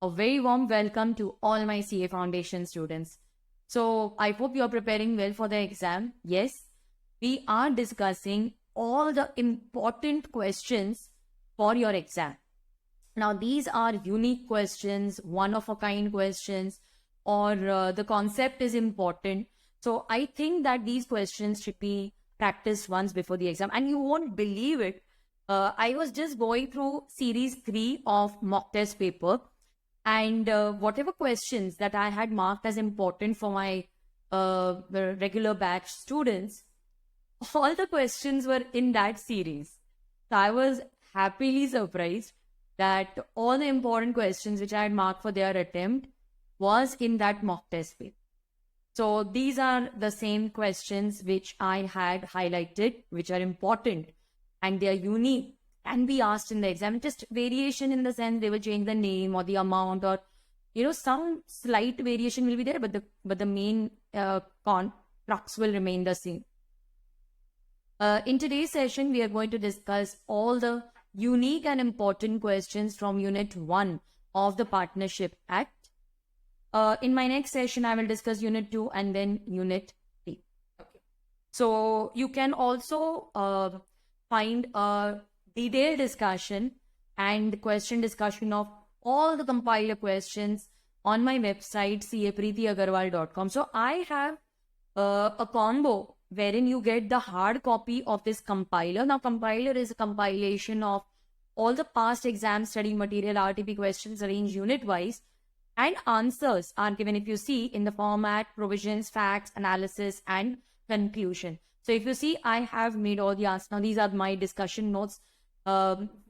A very warm welcome to all my CA Foundation students. So, I hope you are preparing well for the exam. Yes, we are discussing all the important questions for your exam. Now, these are unique questions, one of a kind questions, or the concept is important. So, I think that these questions should be practiced once before the exam. And you won't believe it. I was just going through series 3 of mock test paper, and whatever questions that I had marked as important for my regular batch students, all the questions were in that series. So I was happily surprised that all the important questions which I had marked for their attempt was in that mock test paper. So these are the same questions which I had highlighted, which are important and they are unique, can be asked in the exam. Just variation in the sense they will change the name or the amount, or some slight variation will be there, but the main crux will remain the same. In today's session, we are going to discuss all the unique and important questions from Unit 1 of the Partnership Act. In my next session, I will discuss Unit 2 and then Unit 3. Okay. So you can also find a detailed discussion and question discussion of all the compiler questions on my website, capreetyagarwal.com. So I have a combo wherein you get the hard copy of this compiler. Now, compiler is a compilation of all the past exam study material, RTP questions arranged unit-wise, and answers are given, if you see, in the format, provisions, facts, analysis, and conclusion. So if you see, I have made all the answers. Now, these are my discussion notes.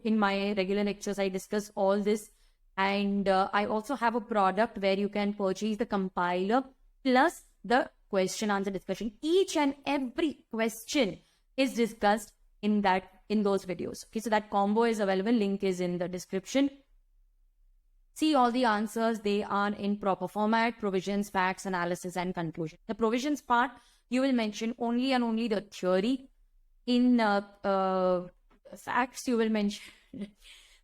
In my regular lectures, I discuss all this. And I also have a product where you can purchase the compiler plus the question answer discussion. Each and every question is discussed in those videos. Okay, so that combo is available. Link is in the description. See all the answers. They are in proper format, provisions, facts, analysis, and conclusion. The provisions part, you will mention only and only the theory. In facts, you will mention...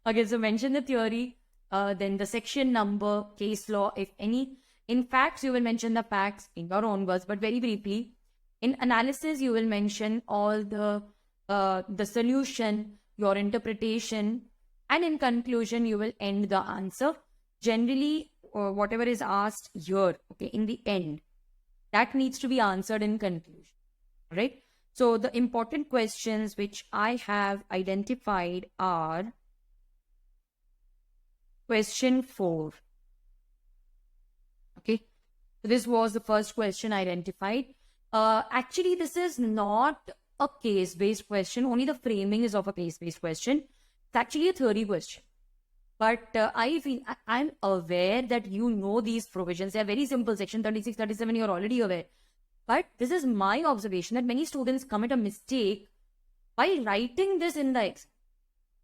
Okay, so mention the theory, then the section number, case law, if any. In facts, you will mention the facts in your own words, but very briefly. In analysis, you will mention all the solution, your interpretation, and in conclusion, you will end the answer. Generally, whatever is asked here, okay, in the end, that needs to be answered in conclusion, right? So the important questions which I have identified are question 4. Okay, so this was the first question identified. Actually, this is not a case-based question. Only the framing is of a case-based question. It's actually a theory question. But I'm aware that you know these provisions. They are very simple. Section 36, 37, you're already aware. But this is my observation that many students commit a mistake by writing this in the exam.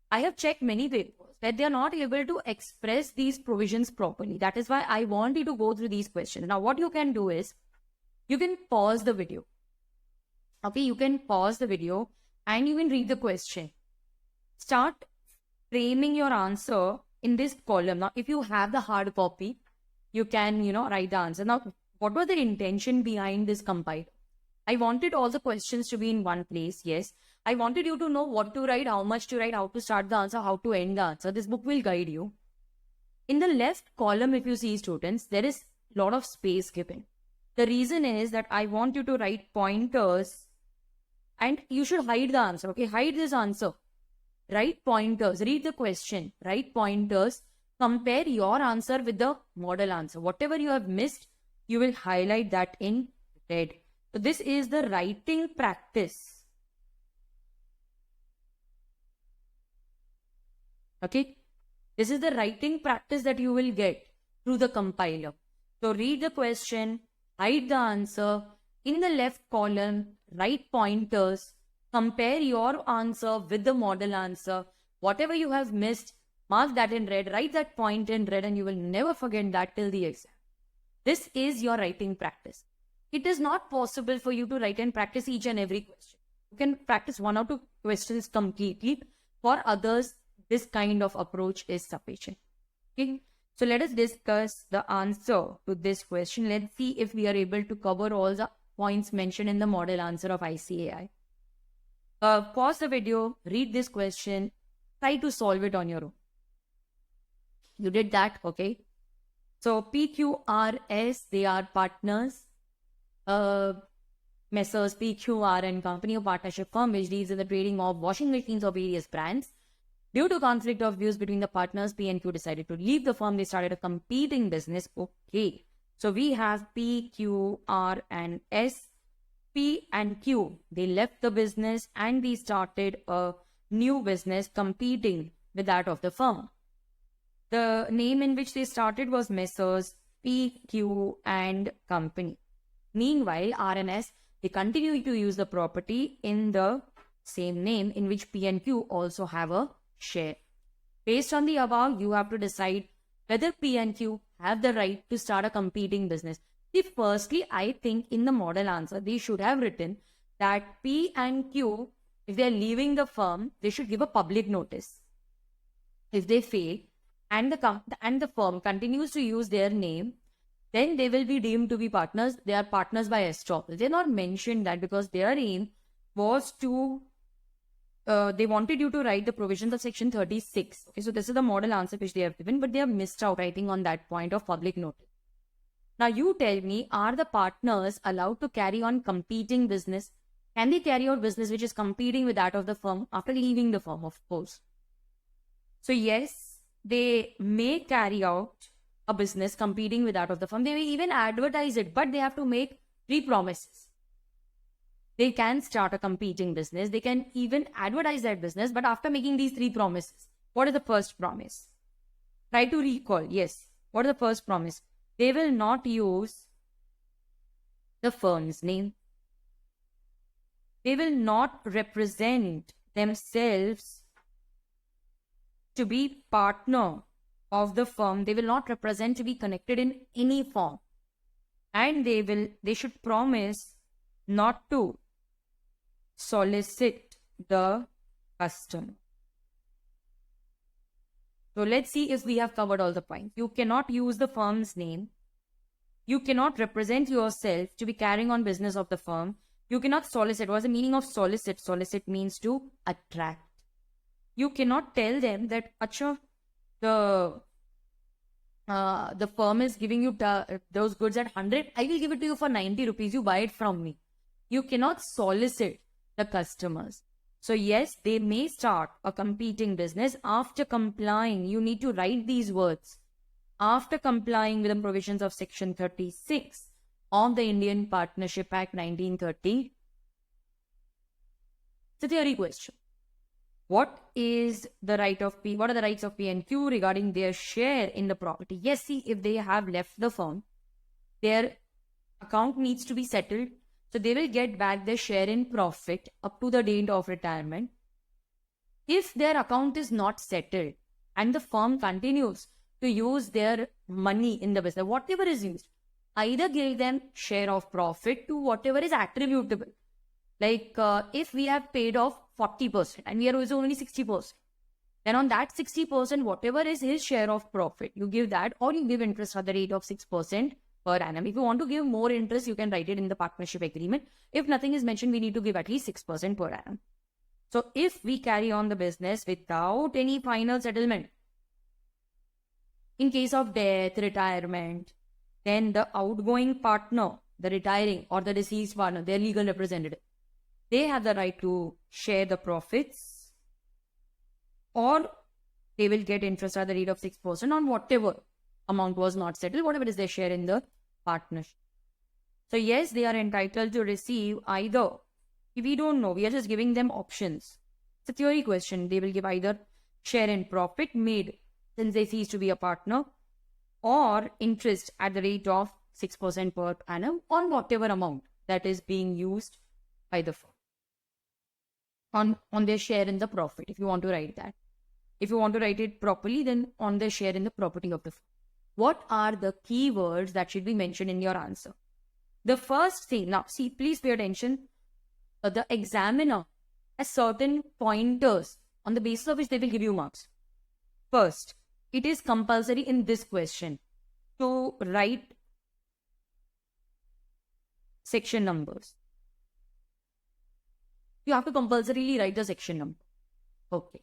I have checked many papers that they are not able to express these provisions properly. That is why I want you to go through these questions. Now, what you can do is, you can pause the video. Okay, you can pause the video and you can read the question. Start framing your answer in this column. Now, if you have the hard copy, you can, write the answer. Now, what was the intention behind this compiler? I wanted all the questions to be in one place, yes. I wanted you to know what to write, how much to write, how to start the answer, how to end the answer. This book will guide you. In the left column, if you see, students, there is a lot of space given. The reason is that I want you to write pointers and you should hide the answer, okay? Hide this answer. Write pointers, read the question, write pointers, compare your answer with the model answer. Whatever you have missed, you will highlight that in red. So this is the writing practice. Okay, this is the writing practice that you will get through the compiler. So read the question, hide the answer. In the left column, write pointers, compare your answer with the model answer. Whatever you have missed, mark that in red, write that point in red, and you will never forget that till the exam. This is your writing practice. It is not possible for you to write and practice each and every question. You can practice 1 or 2 questions completely. For others, this kind of approach is sufficient. Okay. So let us discuss the answer to this question. Let's see if we are able to cover all the points mentioned in the model answer of ICAI. Pause the video, read this question, try to solve it on your own. You did that, okay? So PQRS, they are partners. Messrs. PQR and Company, a partnership firm which deals in the trading of washing machines of various brands. Due to conflict of views between the partners, P and Q decided to leave the firm. They started a competing business. Okay. So we have P, Q, R, and S. P and Q, they left the business and they started a new business competing with that of the firm. The name in which they started was Messrs. P, Q, and Company. Meanwhile, R and S, they continue to use the property in the same name in which P and Q also have a share. Based on the above, you have to decide whether P and Q have the right to start a competing business. Firstly, I think in the model answer, they should have written that P and Q, if they are leaving the firm, they should give a public notice. If they fail and the firm continues to use their name, then they will be deemed to be partners. They are partners by estoppel. They not mentioned that because their aim was to, they wanted you to write the provisions of section 36. Okay, so this is the model answer which they have given, but they have missed out, I think, on that point of public notice. Now you tell me, are the partners allowed to carry on competing business? Can they carry out business which is competing with that of the firm after leaving the firm, of course? So yes, they may carry out a business competing with that of the firm. They may even advertise it, but they have to make 3 promises. They can start a competing business. They can even advertise that business, but after making these 3 promises, what is the first promise? Try to recall. Yes. What is the first promise? They will not use the firm's name. They will not represent themselves to be partner of the firm. They will not represent to be connected in any form. And they should promise not to solicit the customer. So let's see if we have covered all the points. You cannot use the firm's name. You cannot represent yourself to be carrying on business of the firm. You cannot solicit. What's the meaning of solicit? Solicit means to attract. You cannot tell them that, Acha, the firm is giving you those goods at 100. I will give it to you for 90 rupees. You buy it from me. You cannot solicit the customers. So yes, they may start a competing business after complying. You need to write these words. After complying with the provisions of Section 36 of the Indian Partnership Act 1930. It's a theory question. What is the right of P? What are the rights of P and Q regarding their share in the property? Yes, see, if they have left the firm, their account needs to be settled. So they will get back their share in profit up to the date of retirement. If their account is not settled and the firm continues to use their money in the business, whatever is used, either give them share of profit to whatever is attributable. Like if we have paid off 40% and we are also only 60%, then on that 60%, whatever is his share of profit, you give that, or you give interest at the rate of 6% per annum. If you want to give more interest, you can write it in the partnership agreement. If nothing is mentioned, we need to give at least 6% per annum. So if we carry on the business without any final settlement, in case of death, retirement, then the outgoing partner, the retiring or the deceased partner, their legal representative, they have the right to share the profits, or they will get interest at the rate of 6% on whatever amount was not settled, whatever is their share in the partnership. So yes, they are entitled to receive either, if we don't know, we are just giving them options. It's a theory question. They will give either share in profit made since they cease to be a partner, or interest at the rate of 6% per annum on whatever amount that is being used by the firm. On their share in the profit, if you want to write that. If you want to write it properly, then on their share in the property of the firm. What are the keywords that should be mentioned in your answer? The first thing, now see, please pay attention. The examiner has certain pointers on the basis of which they will give you marks. First, it is compulsory in this question to write section numbers. You have to compulsorily write the section number. Okay.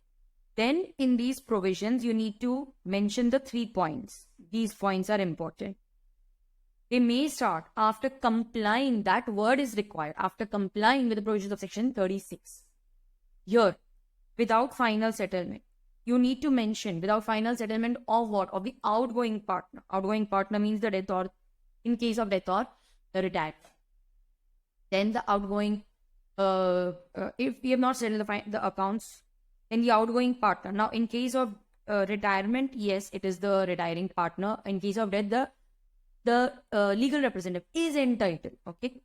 Then in these provisions, you need to mention the 3 points. These points are important. They may start after complying, that word is required, after complying with the provisions of section 36. Here, without final settlement, you need to mention without final settlement of what? Of the outgoing partner. Outgoing partner means the death, or in case of death or the retirement. Then the outgoing, if we have not settled the accounts, then the outgoing partner. Now, in case of retirement, yes, it is the retiring partner. In case of death, the legal representative is entitled. Okay,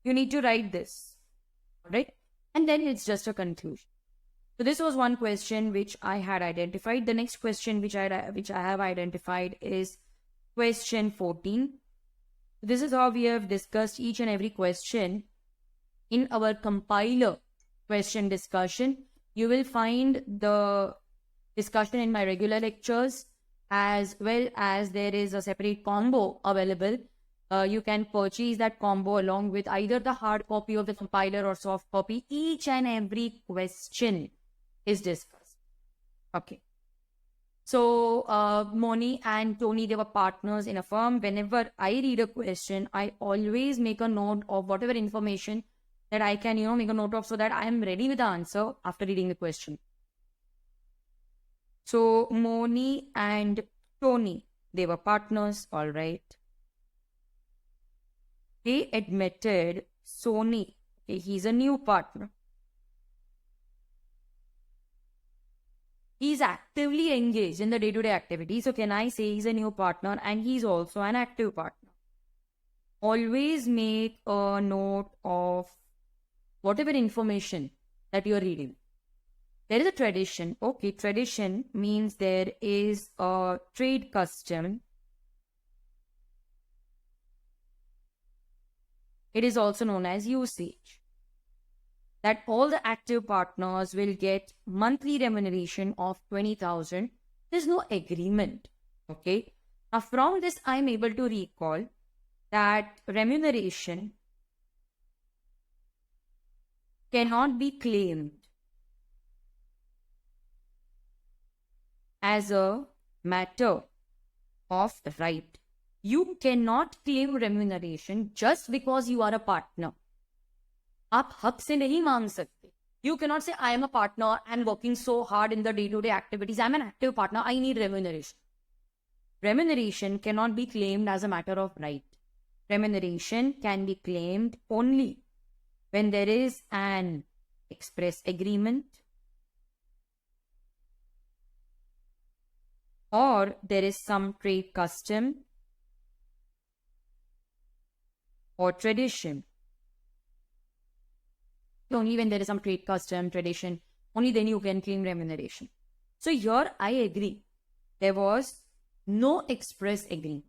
you need to write this, right? And then it's just a conclusion. So this was one question which I had identified. The next question which I have identified is question 14. This is how we have discussed each and every question in our compiler question discussion. You will find the discussion in my regular lectures, as well as there is a separate combo available. You can purchase that combo along with either the hard copy of the compiler or soft copy. Each and every question is discussed. Okay. So, Moni and Tony, they were partners in a firm. Whenever I read a question, I always make a note of whatever information that I can, make a note of, so that I am ready with the answer after reading the question. So, Moni and Tony, they were partners, all right. They admitted Sony, okay, he's a new partner. He's actively engaged in the day-to-day activity. So can I say he's a new partner and he's also an active partner? Always make a note of whatever information that you're reading. There is a tradition. Okay, tradition means there is a trade custom. It is also known as usage. That all the active partners will get monthly remuneration of 20,000. There's no agreement. Okay. Now from this, I'm able to recall that remuneration cannot be claimed as a matter of right. You cannot claim remuneration just because you are a partner. आप हक से नहीं मांग सकते. You cannot say, I am a partner and working so hard in the day-to-day activities. I'm an active partner. I need remuneration. Remuneration cannot be claimed as a matter of right. Remuneration can be claimed only when there is an express agreement or there is some trade custom or tradition. Only when there is some trade custom, tradition, only then you can claim remuneration. So here I agree. There was no express agreement,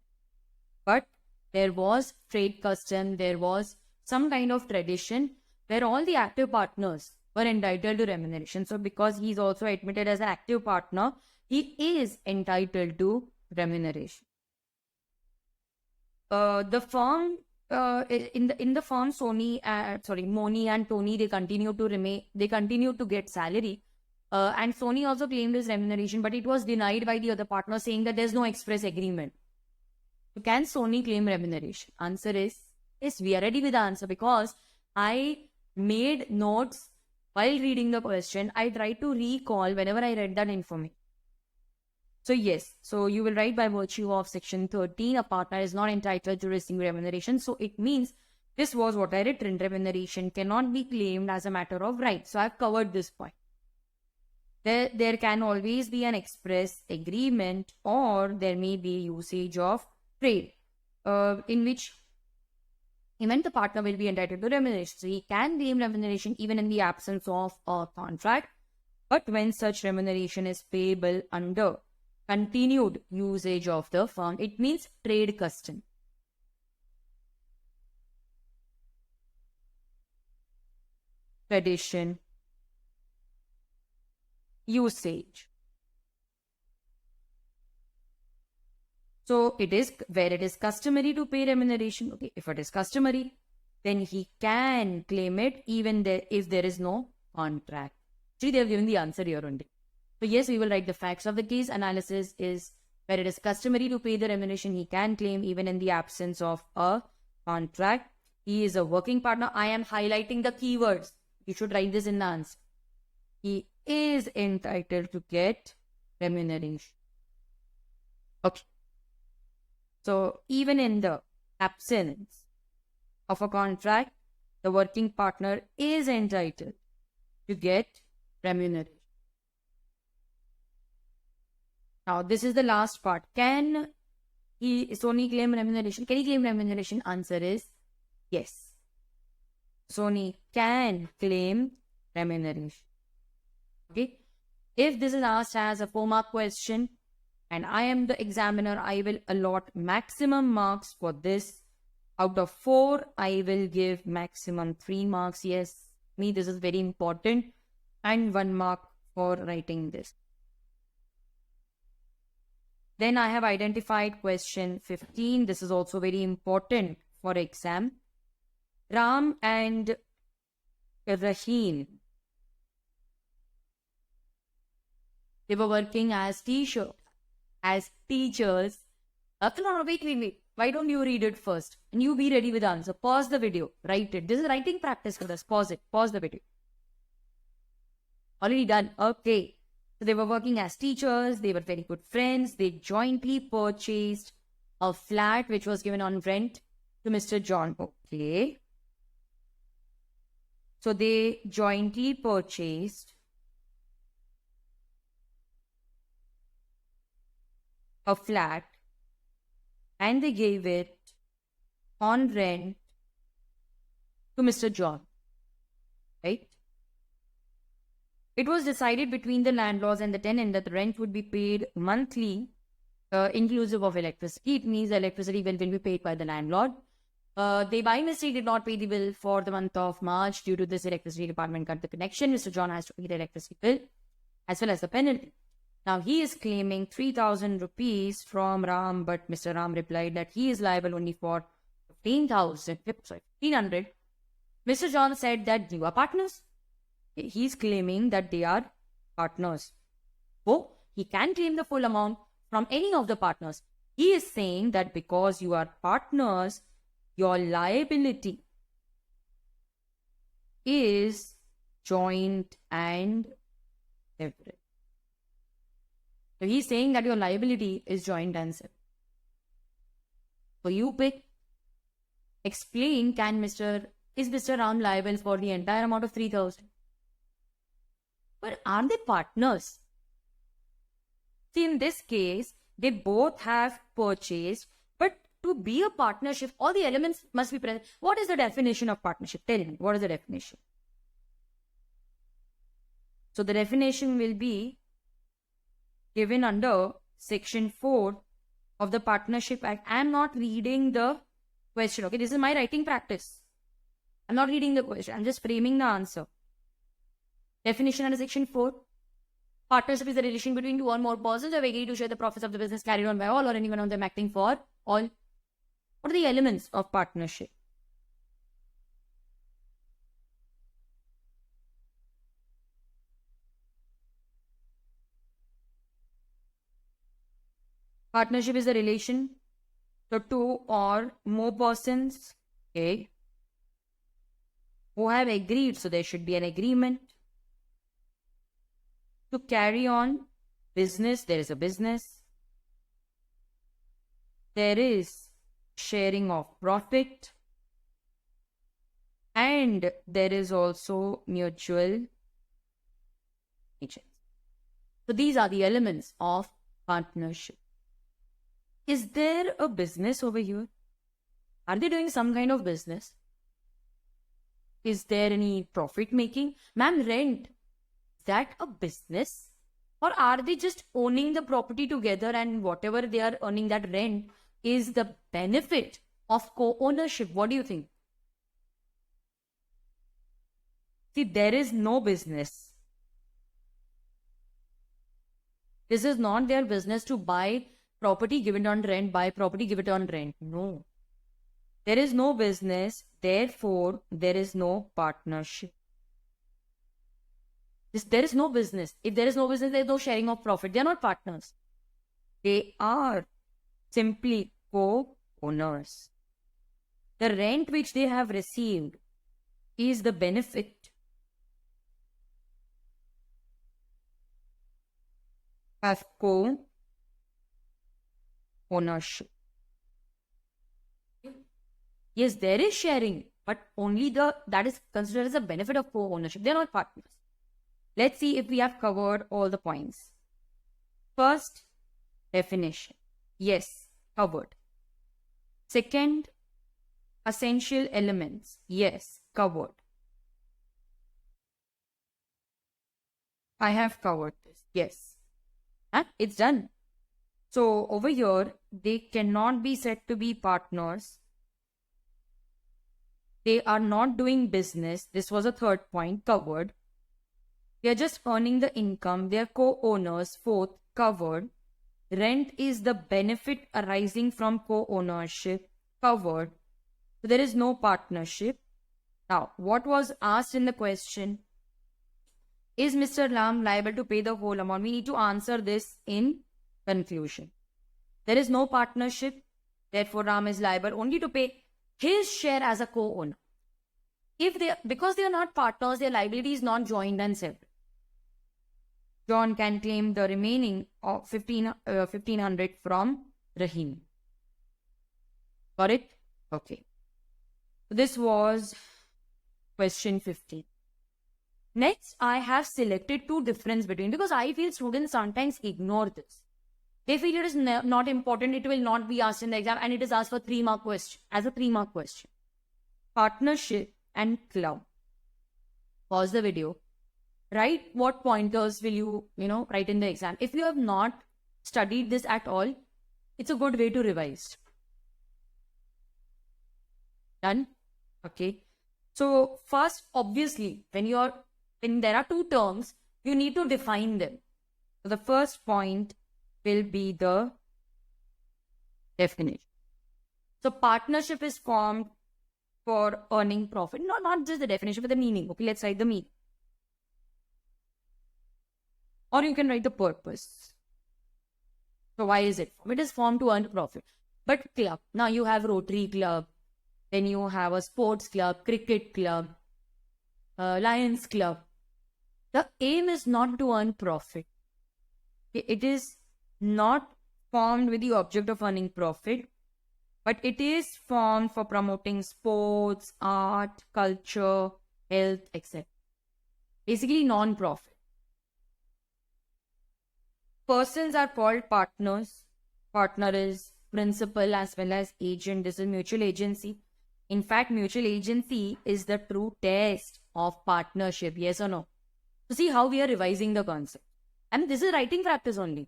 but there was trade custom, there was some kind of tradition where all the active partners were entitled to remuneration. So because he is also admitted as an active partner, he is entitled to remuneration. The firm in the firm, Moni and Tony, they continue to get salary. And Sony also claimed his remuneration, but it was denied by the other partner, saying that there's no express agreement. So can Sony claim remuneration? Answer is yes, we are ready with the answer, because I made notes while reading the question. I tried to recall whenever I read that information. So yes, so you will write by virtue of section 13, a partner is not entitled to receive remuneration. So it means this was what I written. Remuneration cannot be claimed as a matter of right. So I've covered this point. There can always be an express agreement, or there may be usage of trade, in which event the partner will be entitled to remuneration. So he can claim remuneration even in the absence of a contract, but when such remuneration is payable under continued usage of the firm, it means trade custom. Tradition, usage. So it is where it is customary to pay remuneration. Okay, if it is customary, then he can claim it even if there is no contract. See, they have given the answer here only. So yes, we will write the facts of the case. Analysis is where it is customary to pay the remuneration, he can claim even in the absence of a contract. He is a working partner. I am highlighting the keywords. You should write this in the answer. He is entitled to get remuneration. Okay. So even in the absence of a contract, the working partner is entitled to get remuneration. Now, this is the last part. Can Sony claim remuneration? Can he claim remuneration? Answer is yes. Sony can claim remuneration. Okay. If this is asked as a 4-mark question and I am the examiner, I will allot maximum marks for this. Out of 4, I will give maximum 3 marks. Yes, this is very important. And 1 mark for writing this. Then I have identified question 15. This is also very important for exam. Ram and Rahim, they were working as teachers. No, wait. Why don't you read it first? And you be ready with the answer. Pause the video. Write it. This is writing practice for us. Pause it. Pause the video. Already done. Okay. So they were working as teachers. They were very good friends. They jointly purchased a flat which was given on rent to Mr. John. Okay. So they jointly purchased a flat and they gave it on rent to Mr. John. Right? It was decided between the landlords and the tenant that the rent would be paid monthly, inclusive of electricity. It means the electricity bill will be paid by the landlord. They by mistake did not pay the bill for the month of March. Due to this, electricity department cut the connection. Mr. John has to pay the electricity bill as well as the penalty. Now he is claiming 3,000 rupees from Ram, but Mr. Ram replied that he is liable only for 1,500. Mr. John said that you are partners. He's claiming that they are partners. So he can claim the full amount from any of the partners. He is saying that because you are partners, your liability is joint and separate. So he's saying that your liability is joint and separate. So you pick. Explain, is Mr. Ram liable for the entire amount of 3,000? But are they partners? See, in this case, they both have purchased, but to be a partnership, all the elements must be present. What is the definition of partnership? Tell me, what is the definition? So the definition will be given under Section 4 of the Partnership Act. I am not reading the question. Okay, this is my writing practice. I'm not reading the question. I'm just framing the answer. Definition under Section 4. Partnership is the relation between two or more persons who have agreed to share the profits of the business carried on by all or anyone of them acting for all. What are the elements of partnership? Partnership is the relation to two or more persons, okay, who have agreed, so there should be an agreement to carry on business. There is a business. There is sharing of profit. And there is also mutual agents. So these are the elements of partnership. Is there a business over here? Are they doing some kind of business? Is there any profit making? Ma'am, rent, is that a business? Or are they just owning the property together and whatever they are earning, that rent is the benefit of co-ownership? What do you think? See, there is no business. This is not their business to buy property given on rent, buy property, give it on rent. No. There is no business, therefore there is no partnership. There is no business. If there is no business, there is no sharing of profit. They are not partners. They are simply co-owners. The rent which they have received is the benefit of co-ownership. Yes, there is sharing, but only that is considered as a benefit of co-ownership. They are not partners. Let's see if we have covered all the points. First, definition. Yes, covered. Second, essential elements. Yes, covered. I have covered this. Yes. It's done. So over here, they cannot be said to be partners. They are not doing business. This was a third point, covered. They are just earning the income. They are co-owners. Fourth, covered. Rent is the benefit arising from co-ownership. Covered. So there is no partnership. Now, what was asked in the question? Is Mr. Lam liable to pay the whole amount? We need to answer this in confusion. There is no partnership. Therefore, Ram is liable only to pay his share as a co-owner. Because they are not partners, their liability is not joined and separate. John can claim the remaining of 1500 from Rahim. Got it? Okay. This was question 15. Next, I have selected two difference between, because I feel students sometimes ignore this. They feel it is not important, it will not be asked in the exam, and it is asked for 3-mark question, as a 3-mark question. Partnership and club. Pause the video. Write what pointers will you write in the exam. If you have not studied this at all, it's a good way to revise. Done? Okay. So first, obviously, when there are two terms, you need to define them. So the first point will be the definition. So partnership is formed for earning profit. No, not just the definition, but the meaning. Okay, let's write the meaning. Or you can write the purpose. So why is it? It is formed to earn profit. But club, now you have Rotary Club, then you have a sports club, cricket club, Lions Club. The aim is not to earn profit. It is not formed with the object of earning profit, but it is formed for promoting sports, art, culture, health, etc. Basically non-profit. Persons are called partners. Partner is principal as well as agent. This is mutual agency. In fact, mutual agency is the true test of partnership. Yes or no? So see how we are revising the concept. And this is writing practice only.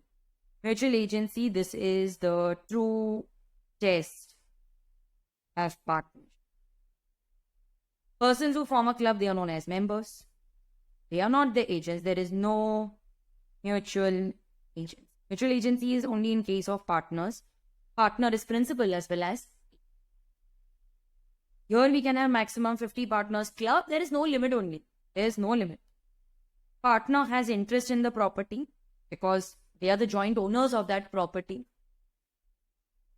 Mutual agency, this is the true test of partnership. Persons who form a club, they are known as members. They are not the agents. There is no mutual agents. Mutual agency is only in case of partners. Partner is principal as well as. Here we can have maximum 50 partners. Club, there is no limit only. There is no limit. Partner has interest in the property because they are the joint owners of that property.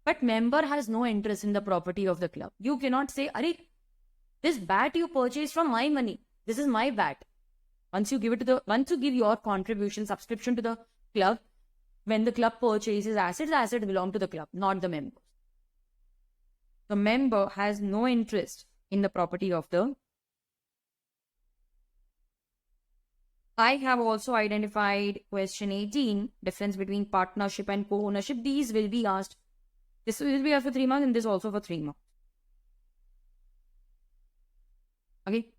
But member has no interest in the property of the club. You cannot say, Arey, this bat you purchased from my money. This is my bat. Once you give your contribution, subscription to the club, when the club purchases assets, the assets belong to the club, not the member. The member has no interest in the property of the. I have also identified question 18, difference between partnership and co-ownership. These will be asked. This will be for 3 marks and this also for 3 marks. Okay.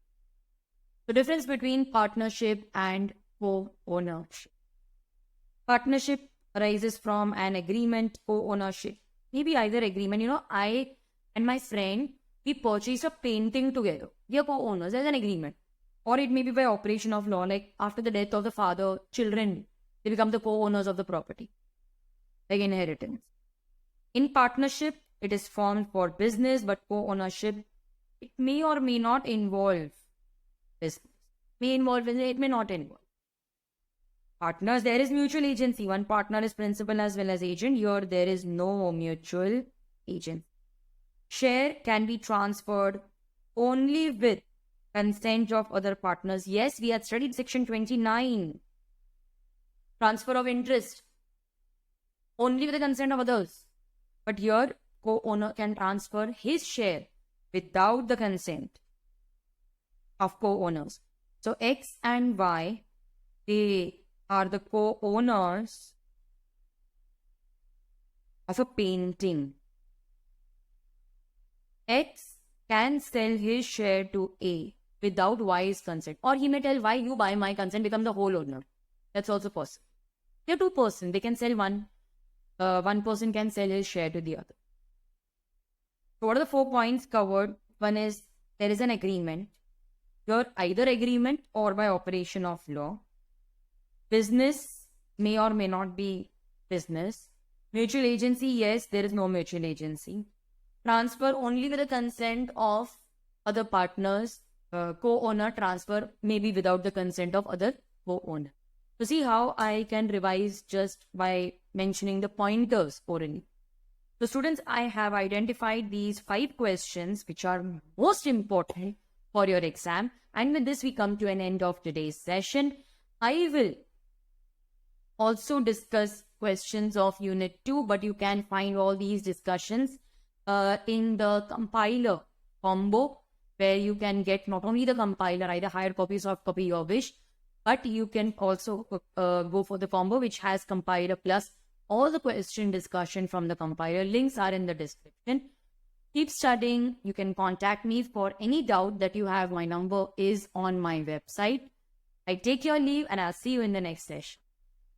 The difference between partnership and co-ownership. Partnership arises from an agreement. Co-ownership, maybe either agreement. I and my friend, we purchased a painting together. We are co-owners. There's an agreement. Or it may be by operation of law, like after the death of the father, children, they become the co-owners of the property. like inheritance. In partnership, it is formed for business, but co-ownership, it may or may not involve business. May involve business, it may not involve. Partners, there is mutual agency. One partner is principal as well as agent. Here, there is no mutual agent. Share can be transferred only with consent of other partners. Yes, we had studied section 29. Transfer of interest. Only with the consent of others. But here, co-owner can transfer his share without the consent of co-owners. So X and Y, they are the co-owners of a painting. X can sell his share to A without Y's consent. Or he may tell Y, you buy my consent, become the whole owner. That's also possible. They're two persons. They can sell one. One person can sell his share to the other. So what are the 4 points covered? One is there is an agreement. Here, either agreement or by operation of law. Business may or may not be business. Mutual agency, yes, there is no mutual agency. Transfer only with the consent of other partners. Co-owner transfer maybe without the consent of other co-owner. So see how I can revise just by mentioning the pointers orally. So students, I have identified these 5 questions which are most important for your exam. And with this, we come to an end of today's session. I will also discuss questions of Unit 2, but you can find all these discussions in the compiler combo, where you can get not only the compiler, either hard copy, soft copy, your wish, but you can also go for the combo which has compiler plus all the question discussion from the compiler. Links are in the description. Keep studying. You can contact me for any doubt that you have. My number is on my website. I take your leave and I'll see you in the next session.